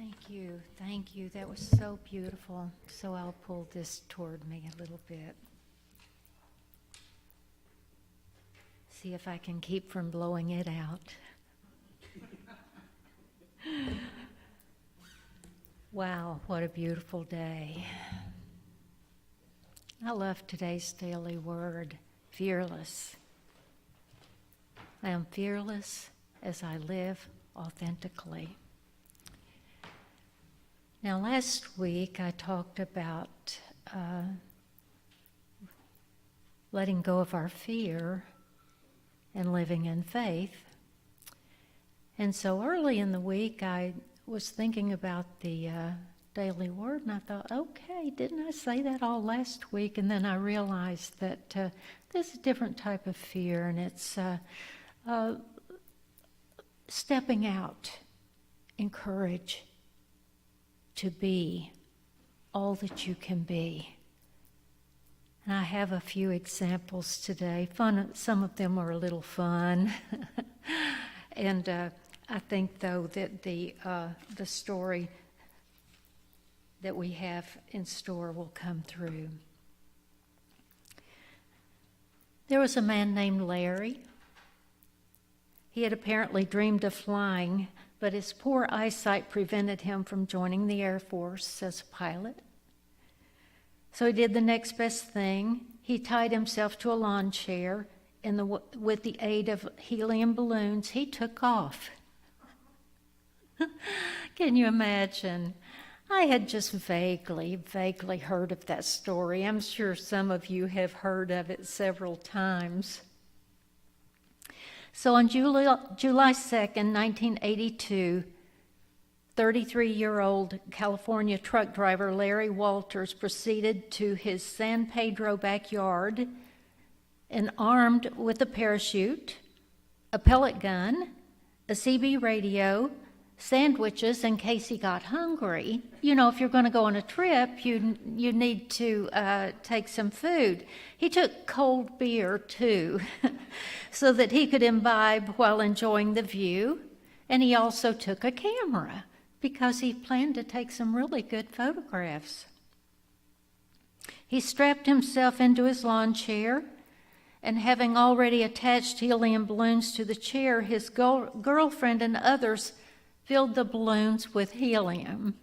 Thank you. Thank you. That was so beautiful. So I'll pull this toward me a little bit. See if I can keep from blowing it out. Wow, what a beautiful day. I love today's daily word, fearless. I am fearless as I live authentically. Now, last week I talked about letting go of our fear and living in faith. And so early in the week I was thinking about the daily word, and I thought, okay, didn't I say that all last week? And then I realized that there's a different type of fear, and it's stepping out in courage to be all that you can be. And I have a few examples today. Some of them are a little fun. And I think, though, that the story that we have in store will come through. There was a man named Larry. He had apparently dreamed of flying, but his poor eyesight prevented him from joining the Air Force as a pilot. So he did the next best thing. He tied himself to a lawn chair, and with the aid of helium balloons, he took off. Can you imagine? I had just vaguely heard of that story. I'm sure some of you have heard of it several times. So on July 2nd, 1982, 33-year-old California truck driver Larry Walters proceeded to his San Pedro backyard and, armed with a parachute, a pellet gun, a CB radio, sandwiches in case he got hungry. You know, if you're going to go on a trip, you need to take some food. He took cold beer, too, so that he could imbibe while enjoying the view. And he also took a camera because he planned to take some really good photographs. He strapped himself into his lawn chair, and having already attached helium balloons to the chair, his girlfriend and others filled the balloons with helium.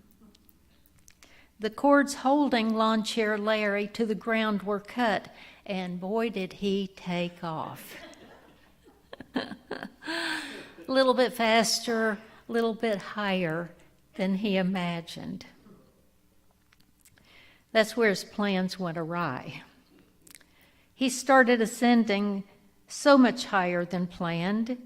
The cords holding lawn chair Larry to the ground were cut, and boy, did he take off. A little bit faster, a little bit higher than he imagined. That's where his plans went awry. He started ascending so much higher than planned.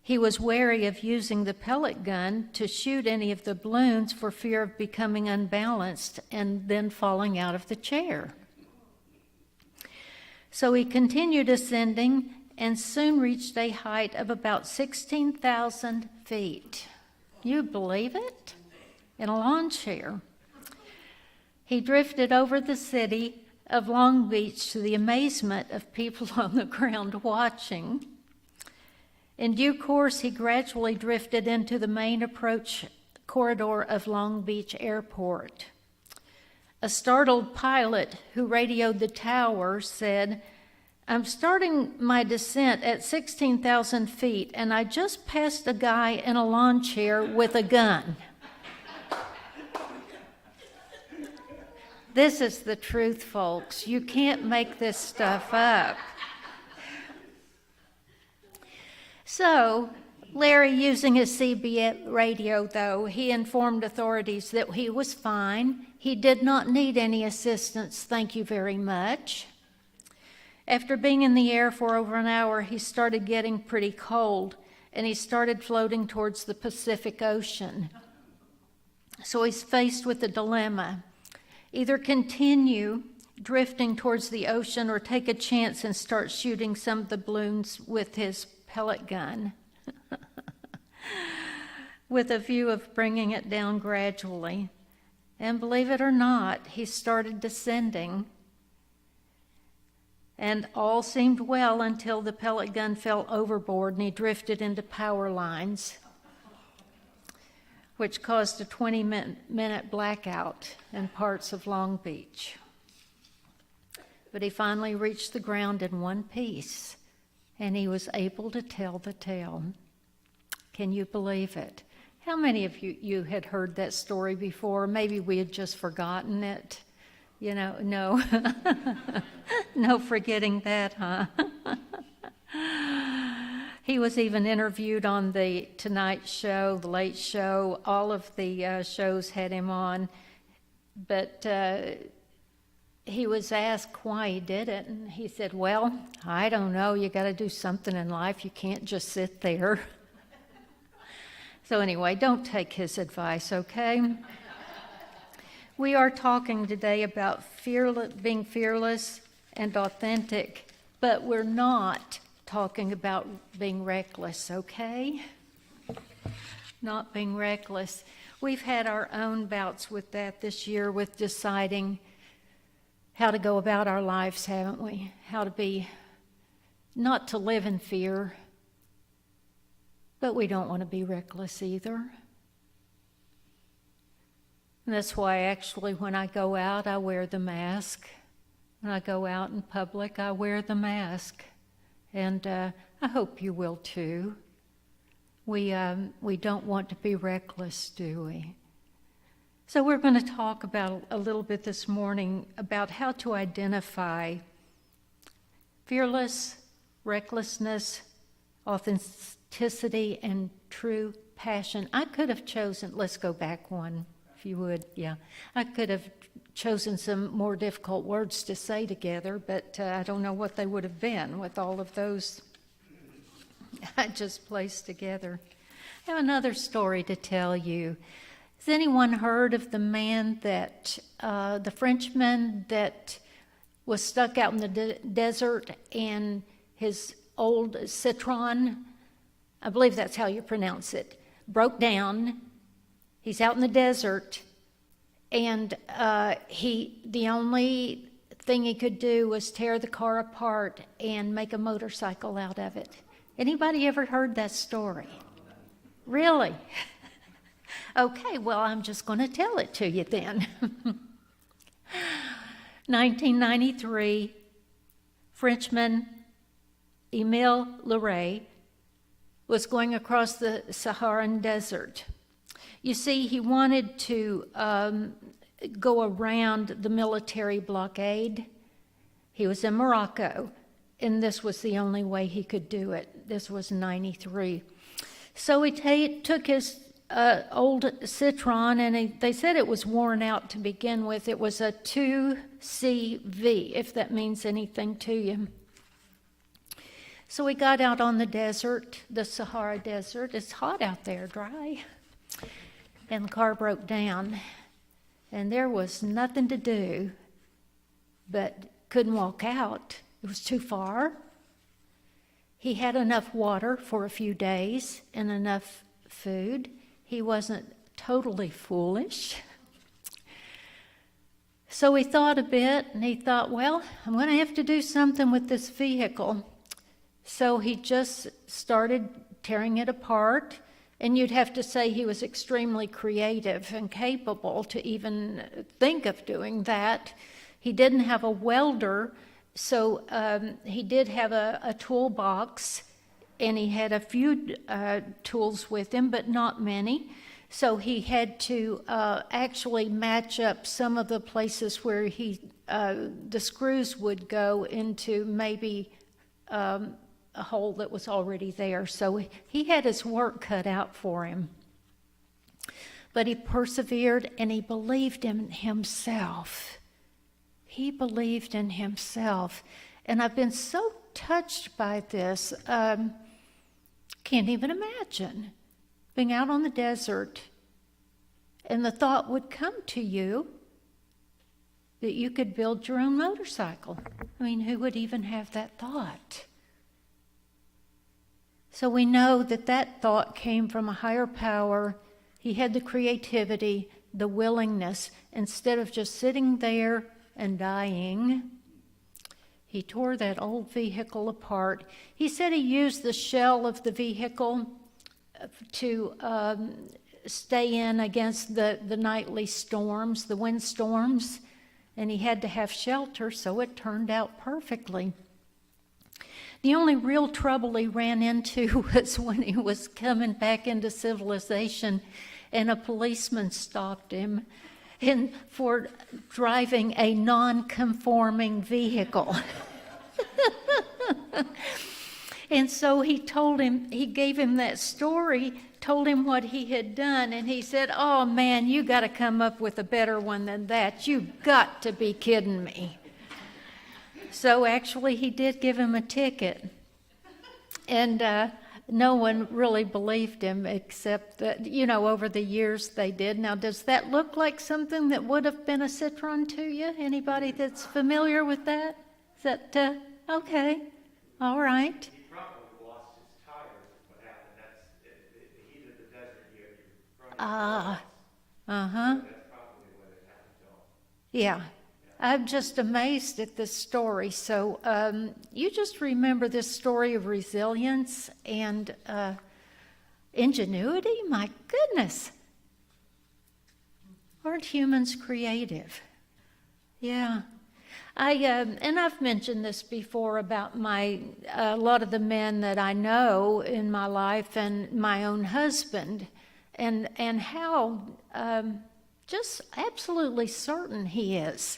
He was wary of using the pellet gun to shoot any of the balloons for fear of becoming unbalanced and then falling out of the chair. So he continued ascending and soon reached a height of about 16,000 feet. You believe it? In a lawn chair. He drifted over the city of Long Beach to the amazement of people on the ground watching. In due course, he gradually drifted into the main approach corridor of Long Beach Airport. A startled pilot who radioed the tower said, "I'm starting my descent at 16,000 feet, and I just passed a guy in a lawn chair with a gun." This is the truth, folks. You can't make this stuff up. So, Larry, using his CB radio, though, he informed authorities that he was fine. He did not need any assistance, thank you very much. After being in the air for over an hour, he started getting pretty cold, and he started floating towards the Pacific Ocean. So he's faced with a dilemma. Either continue drifting towards the ocean or take a chance and start shooting some of the balloons with his pellet gun with a view of bringing it down gradually. And believe it or not, he started descending. And all seemed well until the pellet gun fell overboard and he drifted into power lines. which caused a 20-minute blackout in parts of Long Beach. But he finally reached the ground in one piece, and he was able to tell the tale. Can you believe it? How many of you had heard that story before? Maybe we had just forgotten it. You know, no. No forgetting that, huh? He was even interviewed on the Tonight Show, The Late Show. All of the shows had him on. But he was asked why he did it, and he said, well, I don't know. You got to do something in life. You can't just sit there. So anyway, don't take his advice, okay? We are talking today about being fearless and authentic, but we're not talking about being reckless, okay? Not being reckless. We've had our own bouts with that this year with deciding how to go about our lives, haven't we? How to be, not to live in fear, but we don't want to be reckless either. And that's why actually when I go out, I wear the mask. When I go out in public, I wear the mask. And I hope you will too. We don't want to be reckless, do we? So we're going to talk about a little bit this morning about how to identify fearless, recklessness, authenticity, and true passion. I could have chosen, let's go back one, if you would, yeah. I could have chosen some more difficult words to say together, but I don't know what they would have been with all of those I just placed together. I have another story to tell you. Has anyone heard of the man that, the Frenchman that was stuck out in the desert and his old Citroen, I believe that's how you pronounce it, broke down. He's out in the desert, and the only thing he could do was tear the car apart and make a motorcycle out of it. Anybody ever heard that story? Really? Okay, well, I'm just going to tell it to you then. 1993, Frenchman Emile Loray was going across the Saharan desert. You see, he wanted to go around the military blockade. He was in Morocco, and this was the only way he could do it. This was 93. So he took his old Citroen, and they said it was worn out to begin with. It was a 2CV, if that means anything to you. So we got out on the desert, the Sahara Desert. It's hot out there, dry. And the car broke down. And there was nothing to do, but couldn't walk out. It was too far. He had enough water for a few days and enough food. He wasn't totally foolish. So he thought a bit, and he thought, well, I'm going to have to do something with this vehicle. So he just started tearing it apart, and you'd have to say he was extremely creative and capable to even think of doing that. He didn't have a welder, so he did have a toolbox, and he had a few tools with him, but not many. So he had to actually match up some of the places where the screws would go into maybe a hole that was already there. So he had his work cut out for him. But he persevered, and he believed in himself. He believed in himself. And I've been so touched by this. Can't even imagine being out on the desert, and the thought would come to you that you could build your own motorcycle. I mean, who would even have that thought? So we know that thought came from a higher power. He had the creativity, the willingness. Instead of just sitting there and dying, he tore that old vehicle apart. He said he used the shell of the vehicle to stay in against the nightly storms, the windstorms, and he had to have shelter, so it turned out perfectly. The only real trouble he ran into was when he was coming back into civilization and a policeman stopped him for driving a non-conforming vehicle. And so he gave him that story, told him what he had done, and he said, "Oh man, you got to come up with a better one than that. You got to be kidding me." So actually he did give him a ticket. And no one really believed him, except that, over the years they did. Now, does that look like something that would have been a Citroen to you? Anybody that's familiar with that? Is that, okay, all right. He probably lost his tires is what happened. That's the heat of the desert. You're running Uh-huh. so that's probably what had happened to him. Yeah. I'm just amazed at this story. So you just remember this story of resilience and ingenuity? My goodness. Aren't humans creative? Yeah. And I've mentioned this before about a lot of the men that I know in my life and my own husband, and how just absolutely certain he is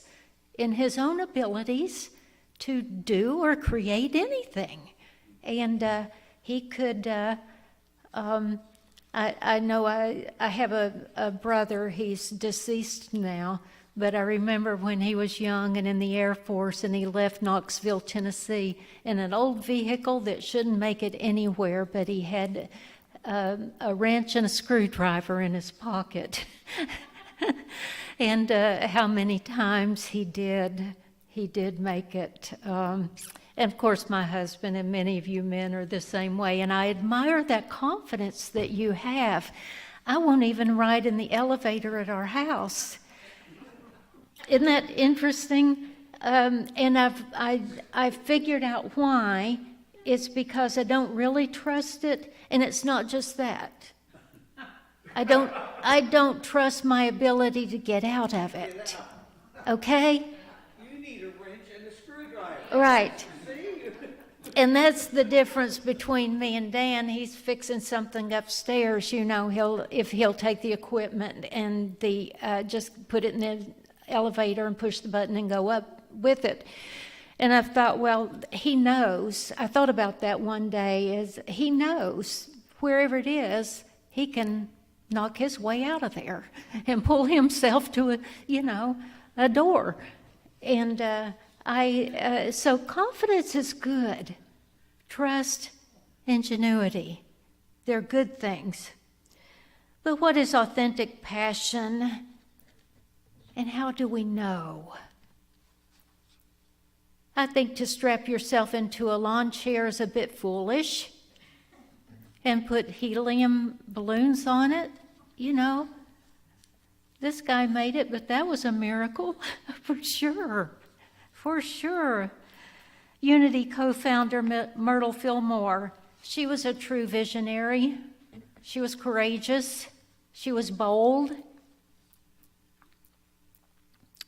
in his own abilities to do or create anything. And he could, I know I have a brother, he's deceased now, but I remember when he was young and in the Air Force, and he left Knoxville, Tennessee, in an old vehicle that shouldn't make it anywhere, but he had a wrench and a screwdriver in his pocket. And how many times he did make it. And of course, my husband and many of you men are the same way. And I admire that confidence that you have. I won't even ride in the elevator at our house. Isn't that interesting? And I've figured out why. It's because I don't really trust it, and it's not just that. I don't trust my ability to get out of it. Okay? You need a wrench and a screwdriver. Right. And that's the difference between me and Dan. He's fixing something upstairs, if he'll take the equipment and just put it in the elevator and push the button and go up with it. And I thought, well, he knows. I thought about that one day, is he knows wherever it is, he can knock his way out of there and pull himself to a door. And so confidence is good. Trust, ingenuity, they're good things. But what is authentic passion, and how do we know? I think to strap yourself into a lawn chair is a bit foolish, and put helium balloons on it. This guy made it, but that was a miracle for sure. Unity co-founder Myrtle Fillmore, she was a true visionary. She was courageous. She was bold.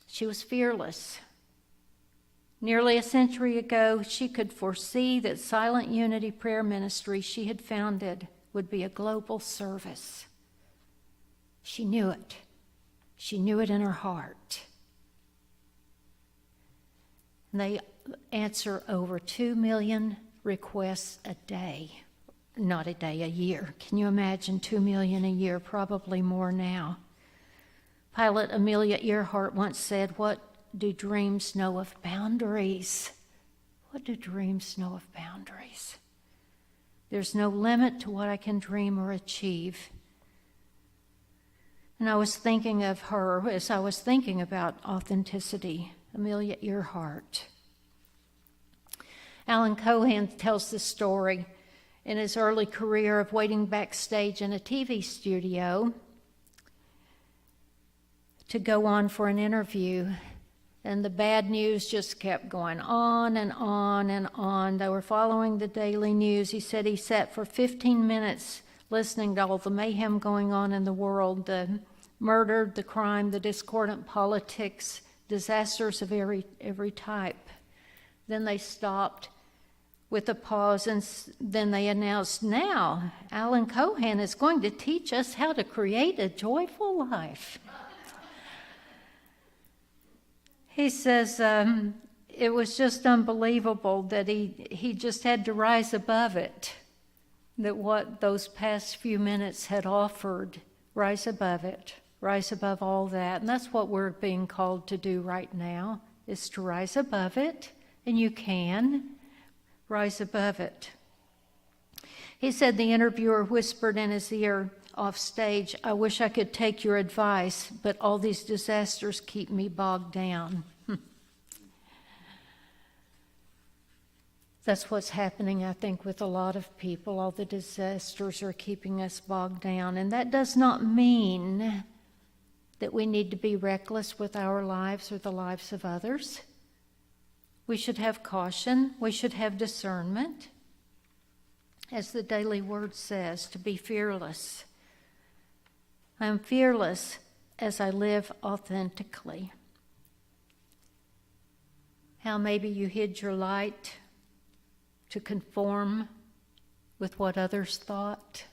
She was fearless. Nearly a century ago, she could foresee that Silent Unity Prayer Ministry she had founded would be a global service. She knew it. She knew it in her heart. And they answer over 2 million requests a day. Not a day, a year. Can you imagine 2 million a year? Probably more now. Pilot Amelia Earhart once said, "What do dreams know of boundaries?" What do dreams know of boundaries? There's no limit to what I can dream or achieve. And I was thinking of her as I was thinking about authenticity, Amelia Earhart. Alan Cohen tells the story in his early career of waiting backstage in a TV studio to go on for an interview. And the bad news just kept going on and on and on. They were following the daily news. He said he sat for 15 minutes listening to all the mayhem going on in the world, the murder, the crime, the discordant politics, disasters of every type. Then they stopped with a pause, and then they announced, now Alan Cohen is going to teach us how to create a joyful life. He says it was just unbelievable that he just had to rise above it, that what those past few minutes had offered, rise above it, rise above all that. And that's what we're being called to do right now, is to rise above it, and you can rise above it. He said the interviewer whispered in his ear off stage, I wish I could take your advice, but all these disasters keep me bogged down. That's what's happening, I think, with a lot of people. All the disasters are keeping us bogged down. And that does not mean that we need to be reckless with our lives or the lives of others. We should have caution. We should have discernment. As the Daily Word says, to be fearless. I am fearless as I live authentically. How maybe you hid your light to conform with what others thought.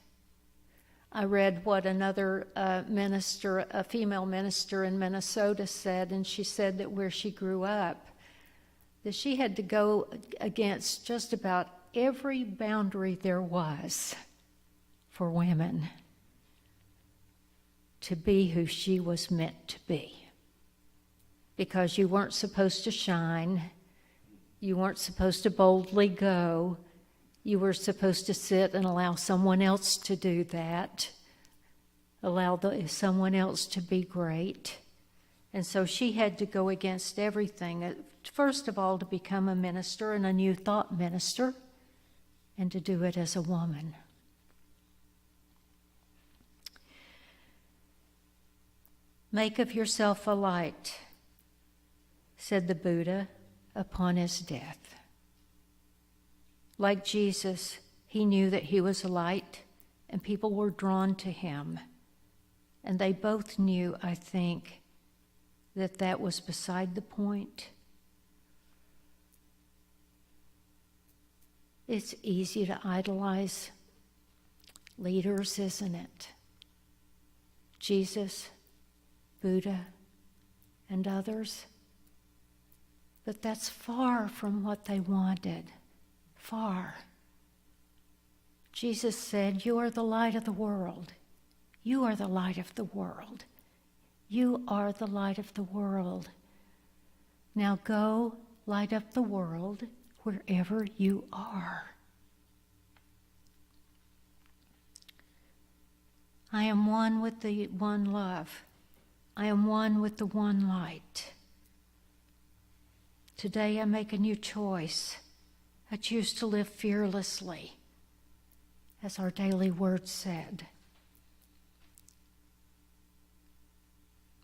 I read what another minister, a female minister in Minnesota said, and she said that where she grew up, that she had to go against just about every boundary there was for women to be who she was meant to be. Because you weren't supposed to shine, you weren't supposed to boldly go, you were supposed to sit and allow someone else to do that, allow someone else to be great. And so she had to go against everything. First of all, to become a minister and a New Thought minister, and to do it as a woman. Make of yourself a light, said the Buddha upon his death. Like Jesus, he knew that he was a light, and people were drawn to him. And they both knew, I think, that that was beside the point. It's easy to idolize leaders, isn't it? Jesus, Buddha, and others. But that's far from what they wanted. Far. Jesus said, you are the light of the world. You are the light of the world. You are the light of the world. Now go light up the world wherever you are. I am one with the one love. I am one with the one light. Today I make a new choice. I choose to live fearlessly, as our daily word said.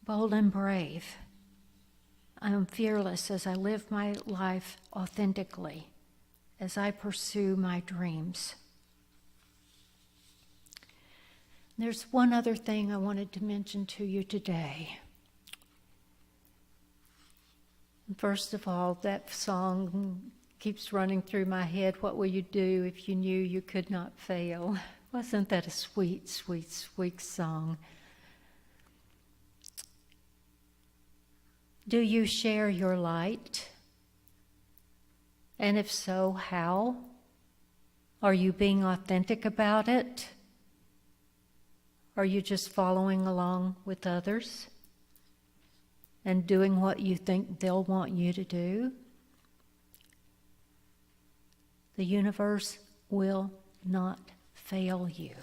Bold and brave. I am fearless as I live my life authentically, as I pursue my dreams. There's one other thing I wanted to mention to you today. First of all, that song keeps running through my head, what will you do if you knew you could not fail? Wasn't that a sweet, sweet, sweet song? Do you share your light? And if so, how? Are you being authentic about it? Are you just following along with others and doing what you think they'll want you to do? The universe will not fail you.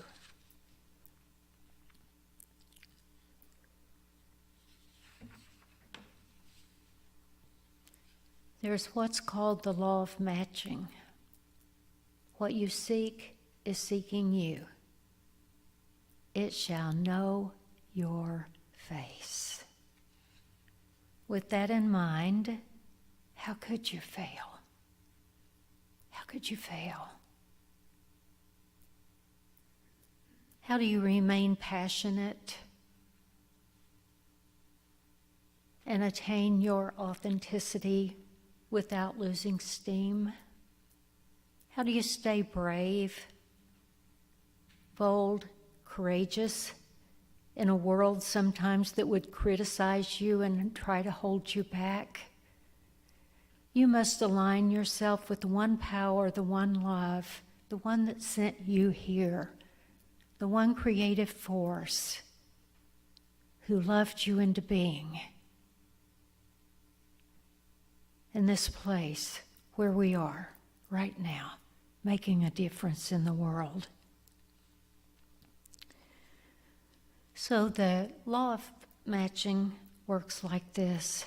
There's what's called the law of matching. What you seek is seeking you. It shall know your face. With that in mind, how could you fail? How could you fail? How do you remain passionate and attain your authenticity without losing steam? How do you stay brave, bold, courageous in a world sometimes that would criticize you and try to hold you back? You must align yourself with the one power, the one love, the one that sent you here, the one creative force who loved you into being in this place where we are right now, making a difference in the world. So the law of matching works like this.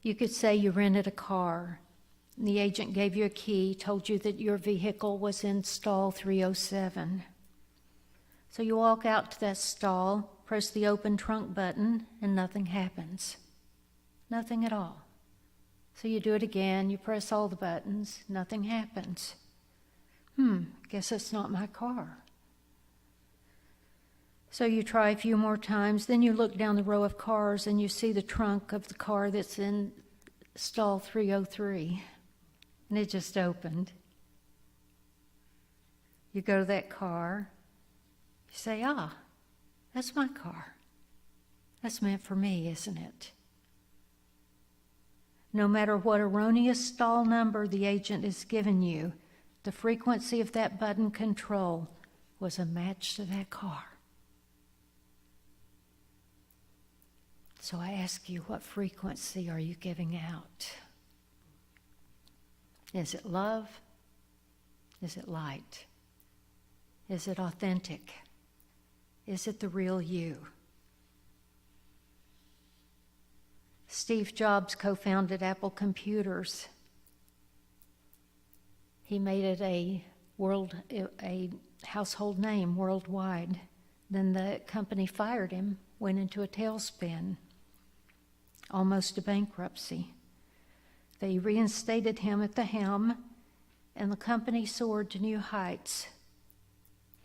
You could say you rented a car. And the agent gave you a key, told you that your vehicle was in stall 307. So you walk out to that stall, press the open trunk button, and nothing happens. Nothing at all. So you do it again, you press all the buttons, nothing happens. Guess it's not my car. So you try a few more times, then you look down the row of cars and you see the trunk of the car that's in stall 303, and it just opened. You go to that car, you say, that's my car. That's meant for me, isn't it? No matter what erroneous stall number the agent has given you, the frequency of that button control was a match to that car. So I ask you, what frequency are you giving out? Is it love? Is it light? Is it authentic? Is it the real you? Steve Jobs co-founded Apple Computers. He made it a household name worldwide. Then the company fired him, went into a tailspin, almost to bankruptcy. They reinstated him at the helm, and the company soared to new heights,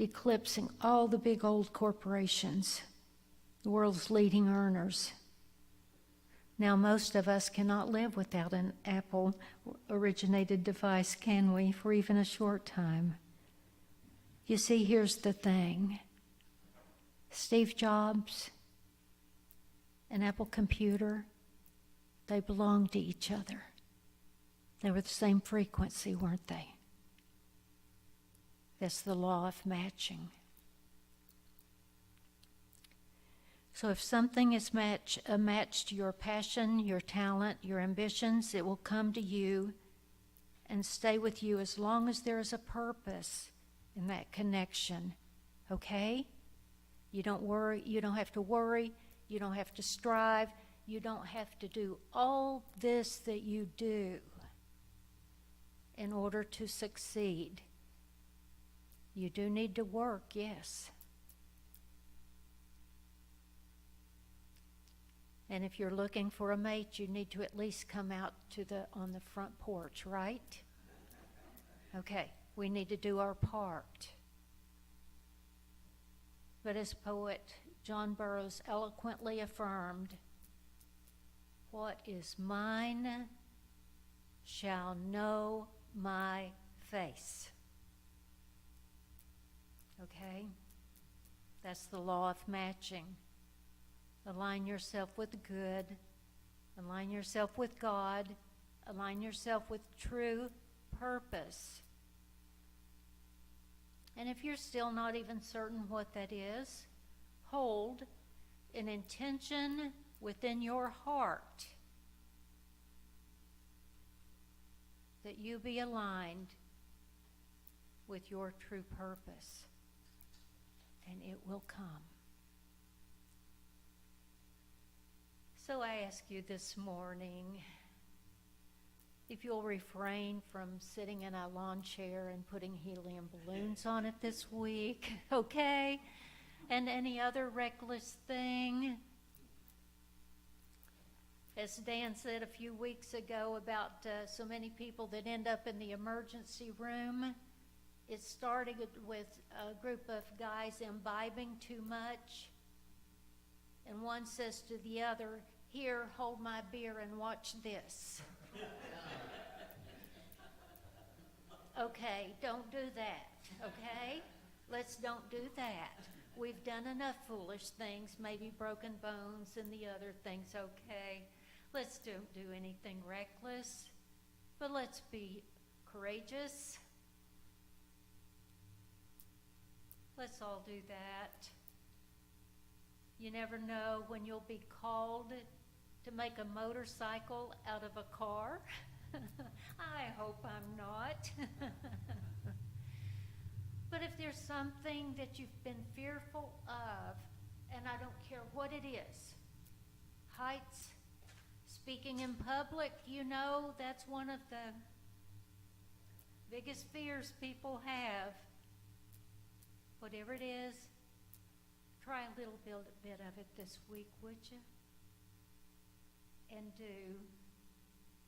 eclipsing all the big old corporations, the world's leading earners. Now, most of us cannot live without an Apple-originated device, can we, for even a short time? You see, here's the thing. Steve Jobs, an Apple computer, they belonged to each other. They were the same frequency, weren't they? That's the law of matching. So if something is a match to your passion, your talent, your ambitions, it will come to you and stay with you as long as there is a purpose in that connection. Okay? You don't worry, you don't have to worry, you don't have to strive, you don't have to do all this that you do in order to succeed. You do need to work, yes. And if you're looking for a mate, you need to at least come out on the front porch, right? Okay, we need to do our part. But as poet John Burroughs eloquently affirmed, what is mine shall know my face. Okay? That's the law of matching. Align yourself with the good. Align yourself with God. Align yourself with true purpose. And if you're still not even certain what that is, hold an intention within your heart that you be aligned with your true purpose, and it will come. So I ask you this morning, if you'll refrain from sitting in a lawn chair and putting helium balloons on it this week, okay? And any other reckless thing. As Dan said a few weeks ago about so many people that end up in the emergency room, It started with a group of guys imbibing too much. And one says to the other, "Here, hold my beer and watch this." Okay, don't do that, okay? Let's don't do that. We've done enough foolish things, maybe broken bones and the other things, okay? Let's don't do anything reckless, but let's be courageous. Let's all do that. You never know when you'll be called to make a motorcycle out of a car. I hope I'm not. But if there's something that you've been fearful of, and I don't care what it is, heights, speaking in public, you know, that's one of the biggest fears people have. Whatever it is, try a little bit of it this week, would you? And do,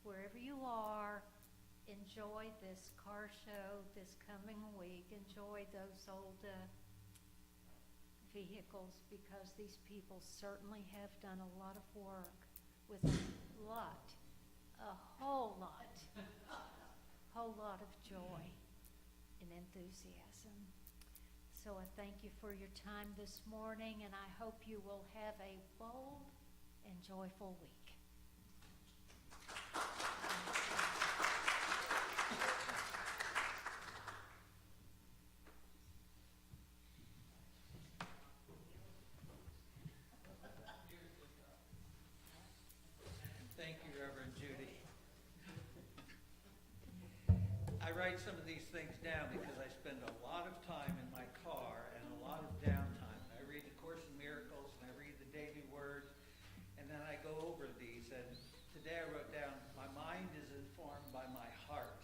wherever you are, enjoy this car show this coming week. Enjoy those old vehicles, because these people certainly have done a lot of work with a whole lot of joy and enthusiasm. So I thank you for your time this morning, and I hope you will have a bold and joyful week. Thank you, Reverend Judy. I write some of these things down because I spend a lot of time in my car and a lot of downtime. I read the Course in Miracles and I read the Daily Word, and then I go over these. And today I wrote down, my mind is informed by my heart,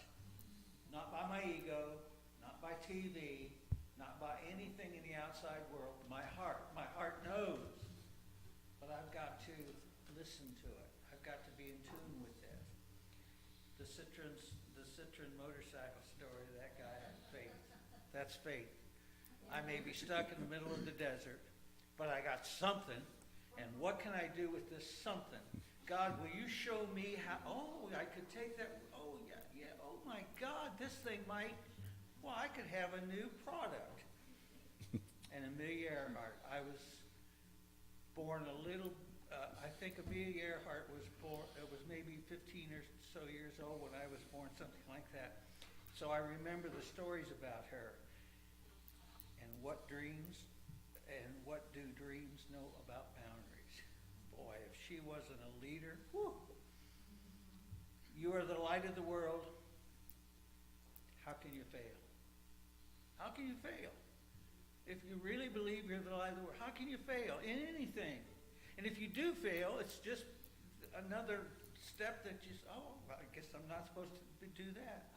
not by my ego, not by TV, not by anything in the outside world. My heart knows, but I've got to listen to it. I've got to be in tune with it. The Citroen motorcycle story, that guy had faith. That's faith. I may be stuck in the middle of the desert, but I got something, and what can I do with this something? God, will you show me how, I could take that, oh my God, this thing I could have a new product. And Amelia Earhart, I was born I think Amelia Earhart was born, it was maybe 15 or so years old when I was born, something like that. So I remember the stories about her. And what do dreams know about boundaries? Boy, if she wasn't a leader, whew. You are the light of the world. How can you fail? How can you fail? If you really believe you're the light of the world, how can you fail in anything? And if you do fail, it's just another step that I guess I'm not supposed to do that.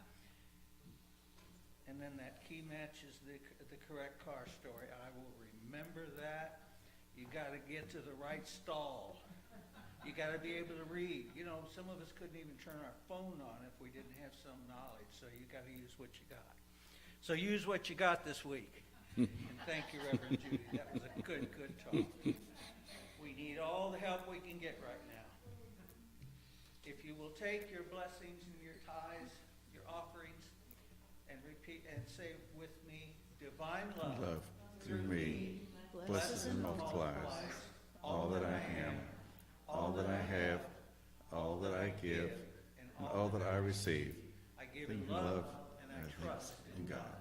And then that key match is the correct car story. I will remember that. You got to get to the right stall. You got to be able to read. You know, some of us couldn't even turn our phone on if we didn't have some knowledge. So you got to use what you got. So use what you got this week. And thank you, Reverend Judy. That was a good talk. We need all the help we can get right now. If you will take your blessings and your tithes, your offerings, and repeat and say with me, divine love through me blesses and multiplies all that I am, all that I have, all that I give, and all that I receive. I give in love love and I trust in God.